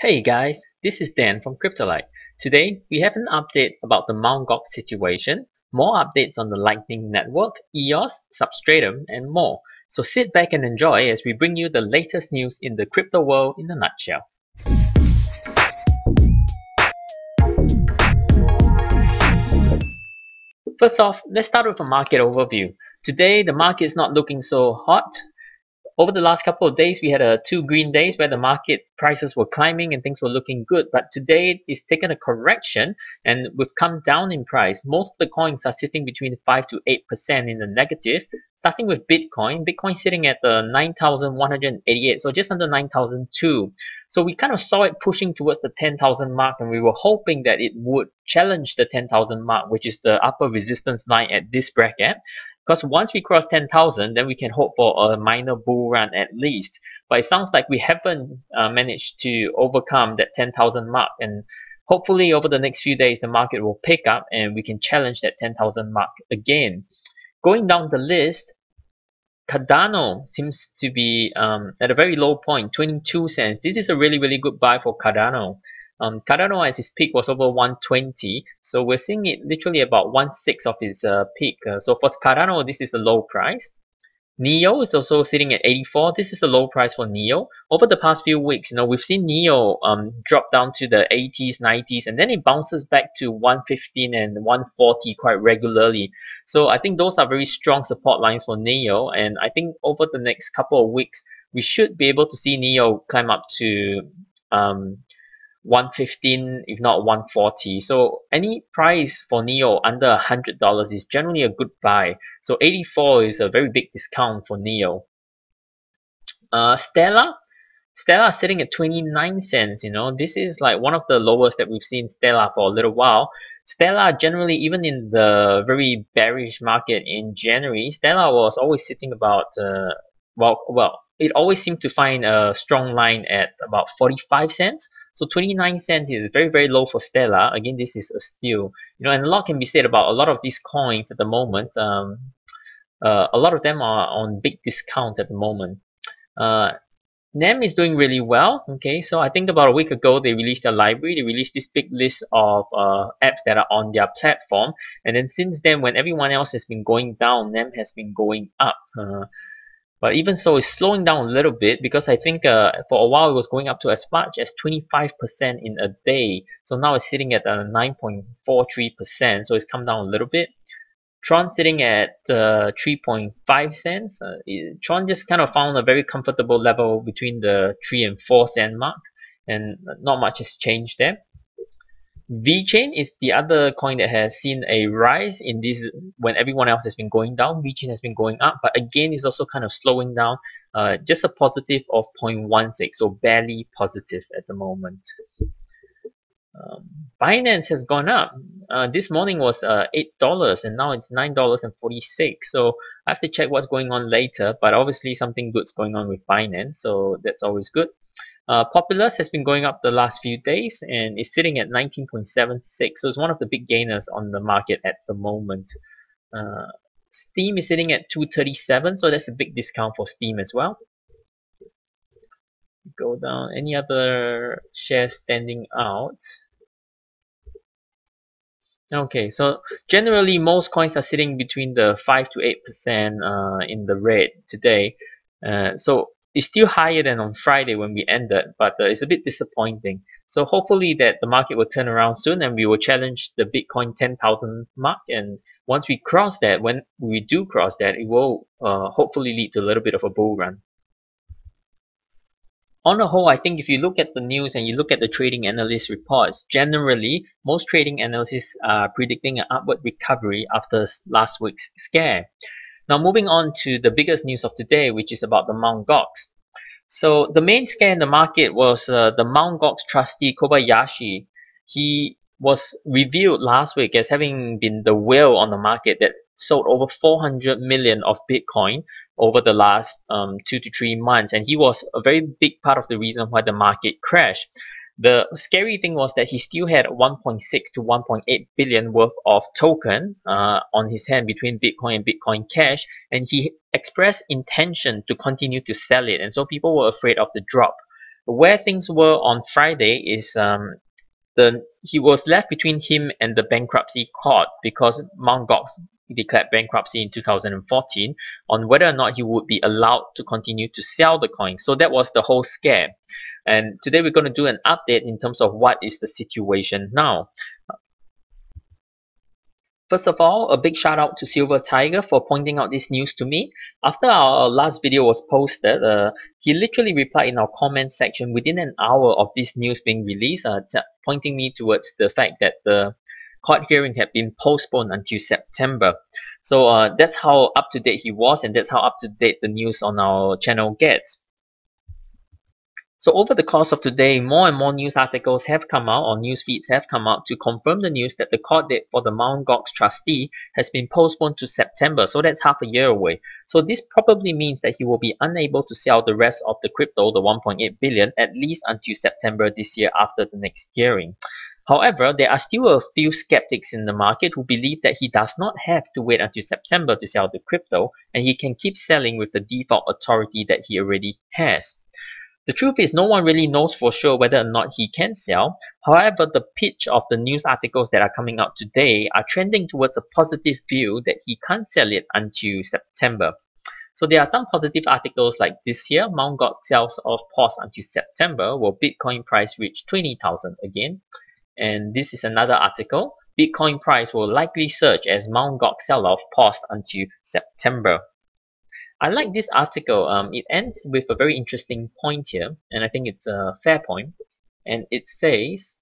Hey guys, this is Dan from Cryptolite. Today we have an update about the Mt. Gox situation, more updates on the Lightning Network, EOS, Substratum, and more. So sit back and enjoy as we bring you the latest news in the crypto world in a nutshell. First off, let's start with a market overview. Today the market is not looking so hot. Over the last couple of days, we had two green days where the market prices were climbing and things were looking good. But today it's taken a correction and we've come down in price. Most of the coins are sitting between 5 to 8% in the negative. Starting with Bitcoin, Bitcoin sitting at 9,188, so just under 9,002. So we kind of saw it pushing towards the 10,000 mark, and we were hoping that it would challenge the 10,000 mark, which is the upper resistance line at this bracket. Because once we cross 10,000, then we can hope for a minor bull run at least. But it sounds like we haven't managed to overcome that 10,000 mark. And hopefully over the next few days, the market will pick up and we can challenge that 10,000 mark again. Going down the list, Cardano seems to be at a very low point, 22 cents. This is a really good buy for Cardano. Cardano at its peak was over 120, so we're seeing it literally about 1/6 of its peak. So for Cardano, this is a low price. NEO is also sitting at 84. This is a low price for NEO. Over the past few weeks, we've seen NEO drop down to the 80s, 90s, and then it bounces back to 115 and 140 quite regularly. So I think those are very strong support lines for NEO, and I think over the next couple of weeks, we should be able to see NEO climb up to 115, if not 140. So any price for NEO under $100 is generally a good buy. So 84 is a very big discount for NEO. Stellar is sitting at 29 cents. This is like one of the lowest that we've seen Stellar for a little while. Stellar generally, even in the very bearish market in January, Stellar was always sitting about it always seemed to find a strong line at about 45 cents. So 29 cents is very low for Stellar. Again, this is a steal. And a lot can be said about a lot of these coins at the moment. A lot of them are on big discounts at the moment. NEM is doing really well. Okay, so I think about a week ago they released a library. They released this big list of apps that are on their platform, and then since then, when everyone else has been going down, NEM has been going up. But even so, it's slowing down a little bit because I think for a while it was going up to as much as 25% in a day. So now it's sitting at 9.43%. So it's come down a little bit. Tron sitting at 3.5 cents. Tron just kind of found a very comfortable level between the 3 and 4 cent mark, and not much has changed there. VeChain is the other coin that has seen a rise in this when everyone else has been going down. VeChain has been going up, but again is also kind of slowing down, just a positive of 0.16, so barely positive at the moment. Binance has gone up. This morning was $8 and now it's $9.46. So I have to check what's going on later, but obviously something good's going on with Binance, so that's always good. Populous has been going up the last few days and is sitting at 19.76, so it's one of the big gainers on the market at the moment. Steam is sitting at 237, so that's a big discount for Steam as well. Go down, any other shares standing out? Okay, so generally most coins are sitting between the 5 to 8% in the red today. So it's still higher than on Friday when we ended, but it's a bit disappointing. So hopefully that the market will turn around soon and we will challenge the Bitcoin 10,000 mark. And once we cross that, when we do cross that, it will hopefully lead to a little bit of a bull run. On the whole, I think if you look at the news and you look at the trading analyst reports, generally, most trading analysts are predicting an upward recovery after last week's scare. Now moving on to the biggest news of today, which is about the Mt. Gox. So the main scare in the market was the Mt. Gox trustee Kobayashi. He was revealed last week as having been the whale on the market that sold over 400 million of Bitcoin over the last 2 to 3 months, and he was a very big part of the reason why the market crashed. The scary thing was that he still had 1.6 to 1.8 billion worth of token on his hand between Bitcoin and Bitcoin Cash, and he expressed intention to continue to sell it, and so people were afraid of the drop. Where things were on Friday is he was left between him and the bankruptcy court because Mt. Gox declared bankruptcy in 2014 on whether or not he would be allowed to continue to sell the coin. So that was the whole scare. And today we're going to do an update in terms of what is the situation now. First of all, a big shout out to Silver Tiger for pointing out this news to me. After our last video was posted, he literally replied in our comment section within an hour of this news being released, pointing me towards the fact that the court hearing had been postponed until September. So that's how up to date he was, and that's how up to date the news on our channel gets. So over the course of today, more and more news articles have come out, or news feeds have come out to confirm the news that the court date for the Mt. Gox trustee has been postponed to September. So that's half a year away. So this probably means that he will be unable to sell the rest of the crypto, the 1.8 billion, at least until September this year after the next hearing. However, there are still a few skeptics in the market who believe that he does not have to wait until September to sell the crypto, and he can keep selling with the default authority that he already has. The truth is, no one really knows for sure whether or not he can sell. However, the pitch of the news articles that are coming out today are trending towards a positive view that he can't sell it until September. So there are some positive articles like this here. Mt. Gox sells off pause until September. Will Bitcoin price reach 20,000 again? And this is another article. Bitcoin price will likely surge as Mt. Gox sell-off paused until September. I like this article. It ends with a very interesting point here, and I think it's a fair point. And it says,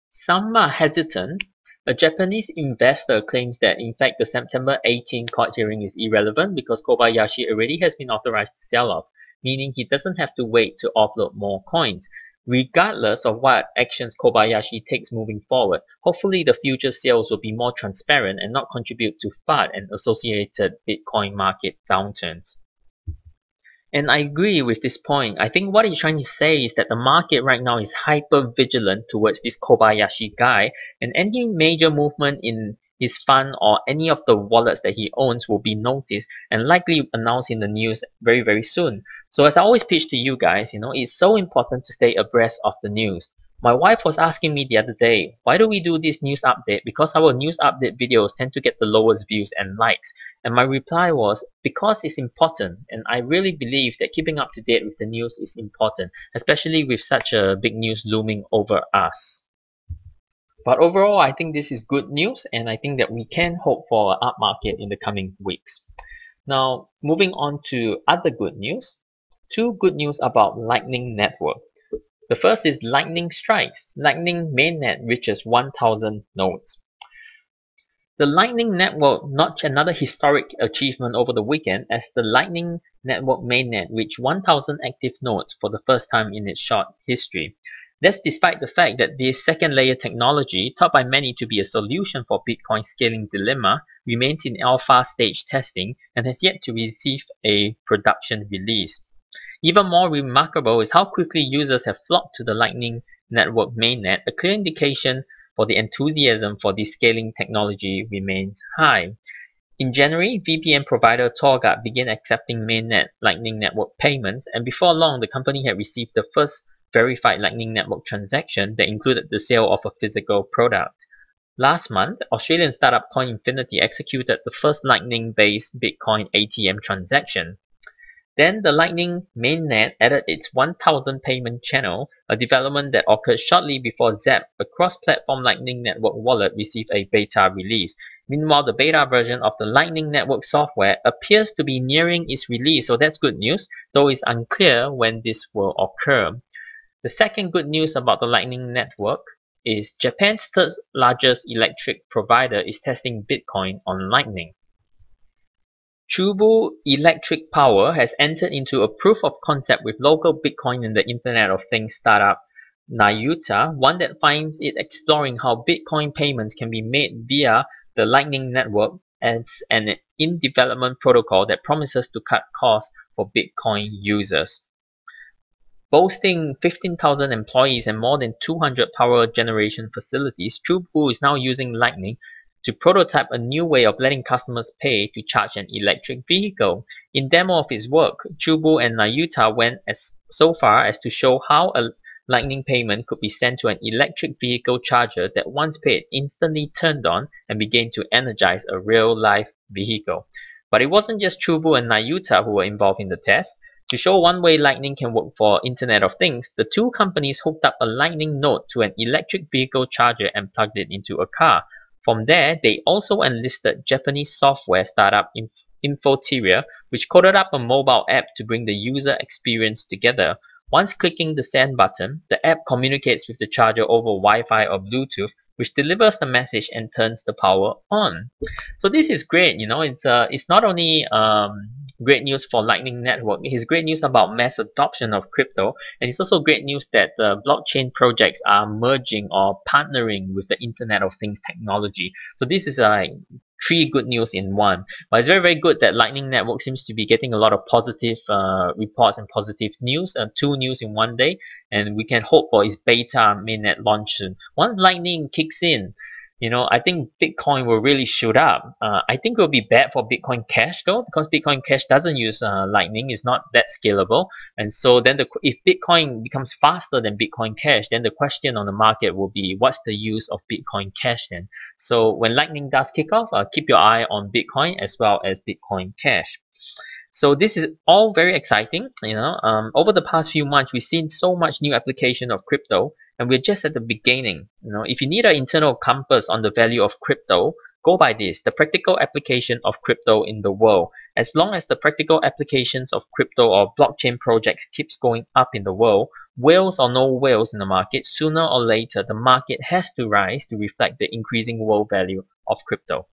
some are hesitant. A Japanese investor claims that in fact the September 18 court hearing is irrelevant because Kobayashi already has been authorized to sell off, meaning he doesn't have to wait to offload more coins. Regardless of what actions Kobayashi takes moving forward, hopefully the future sales will be more transparent and not contribute to FUD and associated Bitcoin market downturns. And I agree with this point. I think what he's trying to say is that the market right now is hyper vigilant towards this Kobayashi guy, and any major movement in his fund or any of the wallets that he owns will be noticed and likely announced in the news very, very soon. So as I always pitch to you guys, it's so important to stay abreast of the news. My wife was asking me the other day, why do we do this news update? Because our news update videos tend to get the lowest views and likes. And my reply was, because it's important. And I really believe that keeping up to date with the news is important, especially with such a big news looming over us. But overall, I think this is good news, and I think that we can hope for an up market in the coming weeks. Now, moving on to other good news. Two good news about Lightning Network. The first is Lightning strikes. Lightning mainnet reaches 1,000 nodes. The Lightning Network notched another historic achievement over the weekend as the Lightning Network mainnet reached 1,000 active nodes for the first time in its short history. That's despite the fact that this second layer technology, thought by many to be a solution for Bitcoin scaling dilemma, remains in alpha stage testing and has yet to receive a production release. Even more remarkable is how quickly users have flocked to the Lightning Network mainnet. A clear indication for the enthusiasm for this scaling technology remains high. In January, VPN provider Torguard began accepting mainnet Lightning Network payments, and before long the company had received the first verified Lightning Network transaction that included the sale of a physical product. Last month, Australian startup Coinfinity executed the first Lightning-based Bitcoin ATM transaction. Then the Lightning mainnet added its 1,000 payment channel, a development that occurred shortly before Zap, a cross-platform Lightning Network wallet, received a beta release. Meanwhile, the beta version of the Lightning Network software appears to be nearing its release, so that's good news, though it's unclear when this will occur. The second good news about the Lightning Network is Japan's third largest electric provider is testing Bitcoin on Lightning. Chubu Electric Power has entered into a proof of concept with local Bitcoin and the Internet of Things startup Nayuta, one that finds it exploring how Bitcoin payments can be made via the Lightning Network as an in-development protocol that promises to cut costs for Bitcoin users. Boasting 15,000 employees and more than 200 power generation facilities, Chubu is now using Lightning to prototype a new way of letting customers pay to charge an electric vehicle. In demo of his work, Chubu and Nayuta went so far as to show how a Lightning payment could be sent to an electric vehicle charger that once paid instantly turned on and began to energize a real-life vehicle. But it wasn't just Chubu and Nayuta who were involved in the test. To show one way Lightning can work for Internet of Things, the two companies hooked up a Lightning node to an electric vehicle charger and plugged it into a car. From there, they also enlisted Japanese software startup Infoteria, which coded up a mobile app to bring the user experience together. Once clicking the send button, the app communicates with the charger over Wi-Fi or Bluetooth, which delivers the message and turns the power on. So this is great, it's not only great news for Lightning Network, it's great news about mass adoption of crypto, and it's also great news that blockchain projects are merging or partnering with the Internet of Things technology. So this is three good news in one. But it's very, very good that Lightning Network seems to be getting a lot of positive reports and positive news, two news in one day, and we can hope for its beta mainnet launch soon. Once Lightning kicks in, I think Bitcoin will really shoot up. I think it will be bad for Bitcoin Cash though, because Bitcoin Cash doesn't use Lightning, it's not that scalable. And so then if Bitcoin becomes faster than Bitcoin Cash, then the question on the market will be, what's the use of Bitcoin Cash then? So when Lightning does kick off, keep your eye on Bitcoin as well as Bitcoin Cash. So this is all very exciting. Over the past few months, we've seen so much new application of crypto, and we're just at the beginning. If you need an internal compass on the value of crypto, go by this: the practical application of crypto in the world. As long as the practical applications of crypto or blockchain projects keeps going up in the world, whales or no whales in the market, sooner or later the market has to rise to reflect the increasing world value of crypto.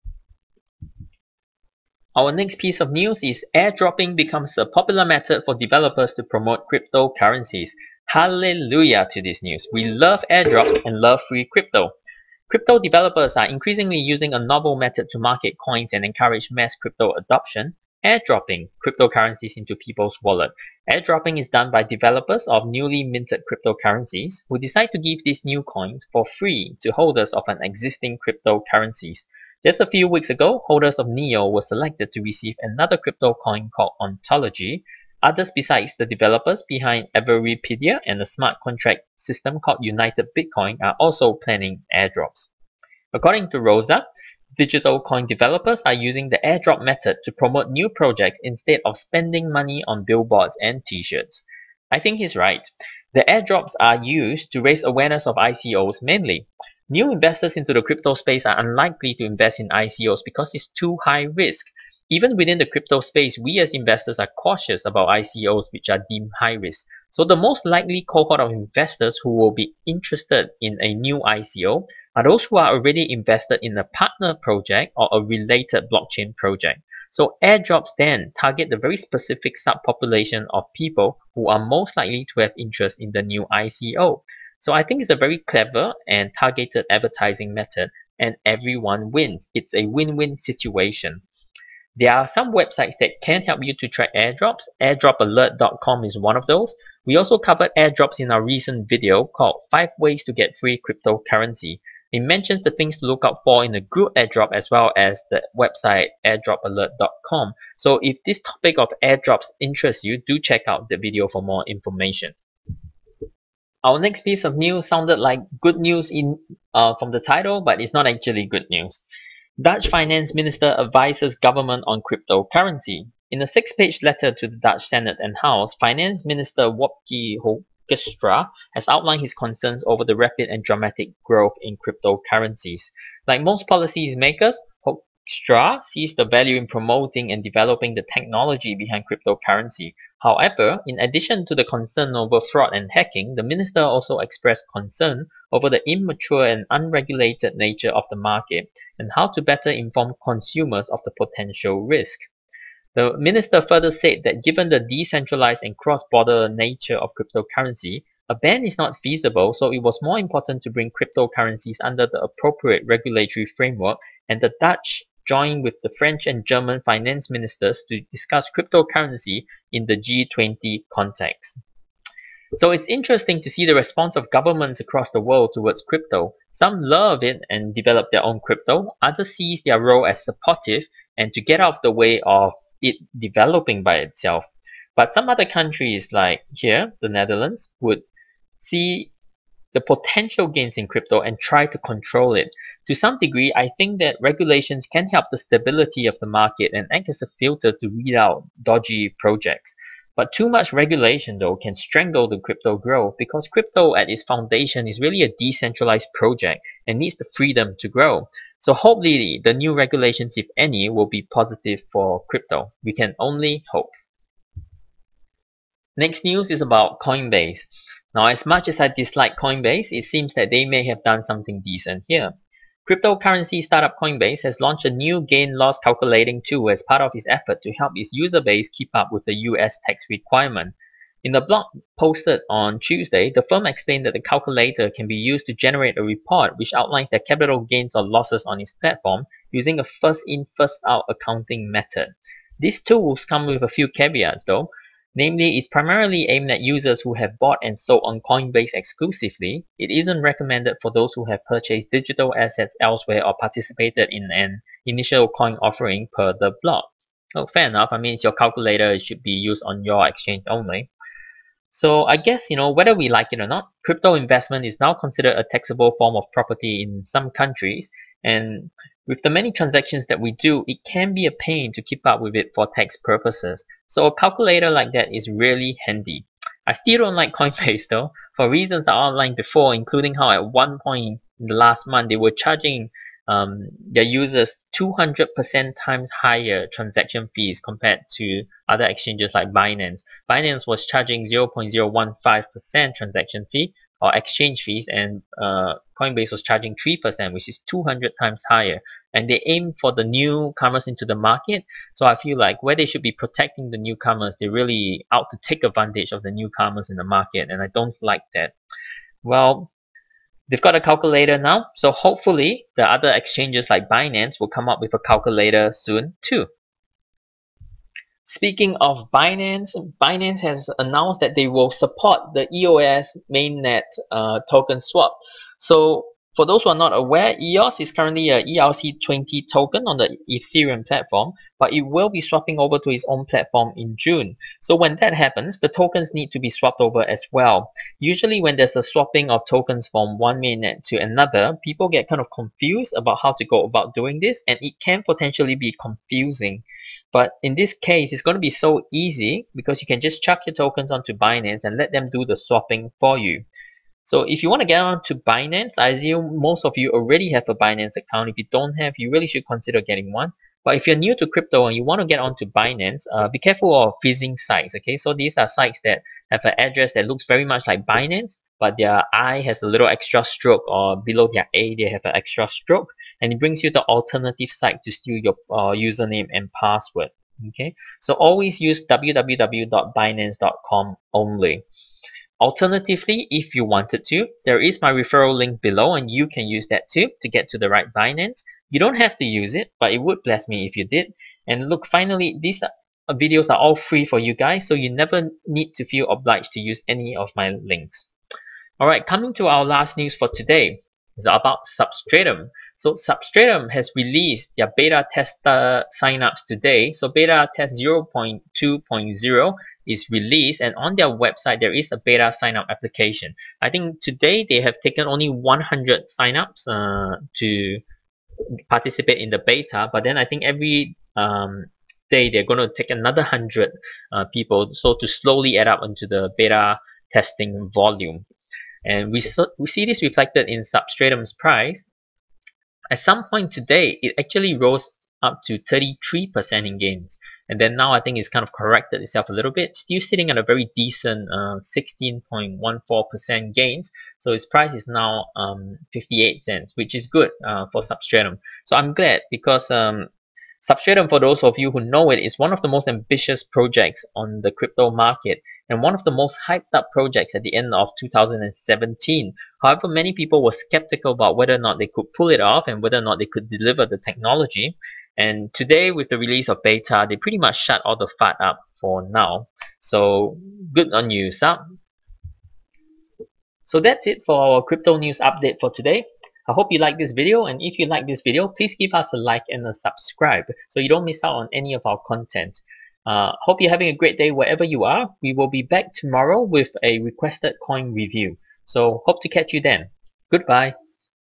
Our next piece of news is airdropping becomes a popular method for developers to promote cryptocurrencies. Hallelujah to this news. We love airdrops and love free crypto. Crypto developers are increasingly using a novel method to market coins and encourage mass crypto adoption: airdropping cryptocurrencies into people's wallet. Airdropping is done by developers of newly minted cryptocurrencies who decide to give these new coins for free to holders of an existing cryptocurrencies. Just a few weeks ago, holders of NEO were selected to receive another crypto coin called Ontology. Others besides the developers behind Everypedia and a smart contract system called United Bitcoin are also planning airdrops. According to Rosa, digital coin developers are using the airdrop method to promote new projects instead of spending money on billboards and t-shirts. I think he's right. The airdrops are used to raise awareness of ICOs mainly. New investors into the crypto space are unlikely to invest in ICOs because it's too high risk. Even within the crypto space, we as investors are cautious about ICOs which are deemed high risk. So the most likely cohort of investors who will be interested in a new ICO are those who are already invested in a partner project or a related blockchain project. So airdrops then target the very specific subpopulation of people who are most likely to have interest in the new ICO. So I think it's a very clever and targeted advertising method, and everyone wins. It's a win-win situation. There are some websites that can help you to track airdrops. Airdropalert.com is one of those. We also covered airdrops in our recent video called 5 Ways to Get Free Cryptocurrency. It mentions the things to look out for in a group airdrop as well as the website airdropalert.com. So if this topic of airdrops interests you, do check out the video for more information. Our next piece of news sounded like good news from the title, but it's not actually good news. Dutch Finance Minister advises government on cryptocurrency. In a 6-page letter to the Dutch Senate and House, Finance Minister Wopke Hoekstra has outlined his concerns over the rapid and dramatic growth in cryptocurrencies. Like most policymakers, Hoekstra sees the value in promoting and developing the technology behind cryptocurrency. However, in addition to the concern over fraud and hacking, the minister also expressed concern over the immature and unregulated nature of the market and how to better inform consumers of the potential risk. The minister further said that given the decentralized and cross-border nature of cryptocurrency, a ban is not feasible, so it was more important to bring cryptocurrencies under the appropriate regulatory framework, and the Dutch joined with the French and German finance ministers to discuss cryptocurrency in the G20 context. So it's interesting to see the response of governments across the world towards crypto. Some love it and develop their own crypto. Others see their role as supportive and to get out of the way of it developing by itself. But some other countries like here, the Netherlands, would see the potential gains in crypto and try to control it. To some degree, I think that regulations can help the stability of the market and act as a filter to weed out dodgy projects. But too much regulation, though, can strangle the crypto growth because crypto at its foundation is really a decentralized project and needs the freedom to grow. So hopefully the new regulations, if any, will be positive for crypto. We can only hope. Next news is about Coinbase. Now, as much as I dislike Coinbase, it seems that they may have done something decent here. Cryptocurrency startup Coinbase has launched a new gain-loss calculating tool as part of its effort to help its user base keep up with the US tax requirement. In the blog posted on Tuesday, the firm explained that the calculator can be used to generate a report which outlines their capital gains or losses on its platform using a first-in, first-out accounting method. These tools come with a few caveats though. Namely, it's primarily aimed at users who have bought and sold on Coinbase exclusively. It isn't recommended for those who have purchased digital assets elsewhere or participated in an initial coin offering per the blog. Oh, fair enough. I mean, it's your calculator. It should be used on your exchange only. So I guess, whether we like it or not, crypto investment is now considered a taxable form of property in some countries. And with the many transactions that we do, it can be a pain to keep up with it for tax purposes. So a calculator like that is really handy. I still don't like Coinbase though, for reasons I outlined before, including how at one point in the last month they were charging their users 200% times higher transaction fees compared to other exchanges like Binance. Binance was charging 0.015% transaction fee or exchange fees, and Coinbase was charging 3%, which is 200 times higher. And they aim for the newcomers into the market. So I feel like where they should be protecting the newcomers, they're really out to take advantage of the newcomers in the market, and I don't like that. Well, they've got a calculator now, so hopefully the other exchanges like Binance will come up with a calculator soon too. Speaking of Binance, Binance has announced that they will support the EOS mainnet token swap. So for those who are not aware, EOS is currently a ERC20 token on the Ethereum platform, but it will be swapping over to its own platform in June. So when that happens, the tokens need to be swapped over as well. Usually when there's a swapping of tokens from one mainnet to another, people get kind of confused about how to go about doing this, and it can potentially be confusing. But in this case, it's going to be so easy because you can just chuck your tokens onto Binance and let them do the swapping for you. So if you want to get onto Binance, I assume most of you already have a Binance account. If you don't have, you really should consider getting one. But if you're new to crypto and you want to get onto Binance, be careful of phishing sites, okay? So these are sites that have an address that looks very much like Binance, but their I has a little extra stroke, or below their A, they have an extra stroke, and it brings you the alternative site to steal your username and password, okay? So always use www.binance.com only. Alternatively, if you wanted to, there is my referral link below and you can use that too to get to the right Binance. You don't have to use it, but it would bless me if you did. And look, finally, these videos are all free for you guys, so you never need to feel obliged to use any of my links. Alright, coming to our last news for today is about Substratum. So Substratum has released their beta tester signups today. So beta test 0.2.0 is released, and on their website there is a beta sign up application. I think today they have taken only 100 signups to participate in the beta, but then I think every day they're going to take another 100 people, so to slowly add up into the beta testing volume. And we see this reflected in Substratum's price. At some point today, it actually rose up to 33% in gains, and then now I think it's kind of corrected itself a little bit, still sitting at a very decent 16.14% gains. So its price is now 58 cents, which is good for Substratum. So I'm glad, because Substratum, for those of you who know it, is one of the most ambitious projects on the crypto market and one of the most hyped up projects at the end of 2017. However, many people were skeptical about whether or not they could pull it off and whether or not they could deliver the technology. And today, with the release of beta, they pretty much shut all the FUD up for now. So good on you, Sub. So that's it for our crypto news update for today. I hope you like this video, and if you like this video, please give us a like and a subscribe so you don't miss out on any of our content. Hope you're having a great day wherever you are. We will be back tomorrow with a requested coin review. So hope to catch you then. Goodbye.